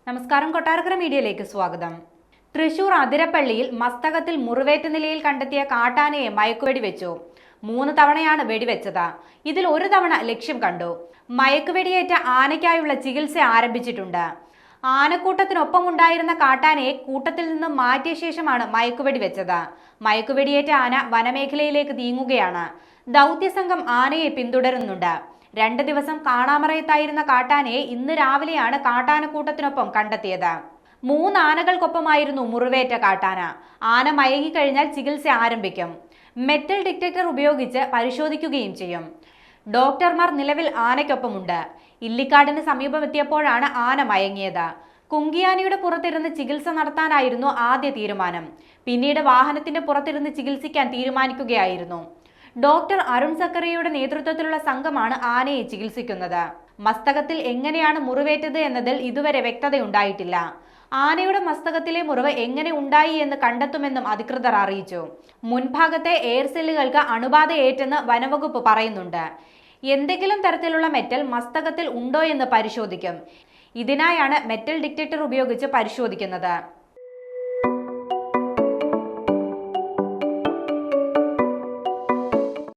നമസ്കാരം, കൊട്ടാരക്കര മീഡിയയിലേക്ക് സ്വാഗതം. തൃശൂർ അതിരപ്പള്ളിയിൽ മസ്തകത്തിൽ മുറിവേറ്റ നിലയിൽ കണ്ടെത്തിയ കാട്ടാനയെ മയക്കുവെടി വെച്ചു. 3 തവണയാണ് വെടിവെച്ചത്. ഇതിൽ 1 തവണ ലക്ഷ്യം കണ്ടു. മയക്കുവെടിയേറ്റ ആനയ്ക്കായുള്ള ചികിത്സ ആരംഭിച്ചിട്ടുണ്ട്. ആനക്കൂട്ടത്തിനൊപ്പം ഉണ്ടായിരുന്ന കാട്ടാനയെ കൂട്ടത്തിൽ നിന്നും മാറ്റിയ ശേഷമാണ് മയക്കുവെടി വെച്ചത്. മയക്കുവെടിയേറ്റ ആന വനമേഖലയിലേക്ക് നീങ്ങുകയാണ്. ദൗത്യസംഘം ആനയെ പിന്തുടരുന്നുണ്ട്. 2 ദിവസം കാണാമറയത്തായിരുന്ന കാട്ടാനയെ ഇന്ന് രാവിലെയാണ് കാട്ടാനക്കൂട്ടത്തിനൊപ്പം കണ്ടെത്തിയത്. 3 ആനകൾക്കൊപ്പമായിരുന്നു മുറിവേറ്റ കാട്ടാന. ആന മയങ്ങിക്കഴിഞ്ഞാൽ ചികിത്സ ആരംഭിക്കും. മെറ്റൽ ഡിറ്റക്ടർ ഉപയോഗിച്ച് പരിശോധിക്കുകയും ചെയ്യും. ഡോക്ടർമാർ നിലവിൽ ആനയ്ക്കൊപ്പമുണ്ട്. ഇല്ലിക്കാടിന് സമീപമെത്തിയപ്പോഴാണ് ആന മയങ്ങിയത്. കുങ്കിയാനയുടെ പുറത്തിരുന്ന് ചികിത്സ നടത്താനായിരുന്നു ആദ്യ തീരുമാനം. പിന്നീട് വാഹനത്തിന്റെ പുറത്തിരുന്ന് ചികിത്സിക്കാൻ തീരുമാനിക്കുകയായിരുന്നു. ഡോക്ടർ അരുൺ സക്കറിയയുടെ നേതൃത്വത്തിലുള്ള സംഘമാണ് ആനയെ ചികിത്സിക്കുന്നത്. മസ്തകത്തിൽ എങ്ങനെയാണ് മുറിവേറ്റത് എന്നതിൽ ഇതുവരെ വ്യക്തതയുണ്ടായിട്ടില്ല. ആനയുടെ മസ്തകത്തിലെ മുറിവ് എങ്ങനെ ഉണ്ടായി എന്ന് കണ്ടെത്തുമെന്നും അധികൃതർ അറിയിച്ചു. മുൻഭാഗത്തെ എയർ സെല്ലുകൾക്ക് അണുബാധയേറ്റെന്ന് വനവകുപ്പ് പറയുന്നുണ്ട്. എന്തെങ്കിലും തരത്തിലുള്ള മെറ്റൽ മസ്തകത്തിൽ ഉണ്ടോ എന്ന് പരിശോധിക്കും. ഇതിനായാണ് മെറ്റൽ ഡിറ്റക്ടർ ഉപയോഗിച്ച് പരിശോധിക്കുന്നത്.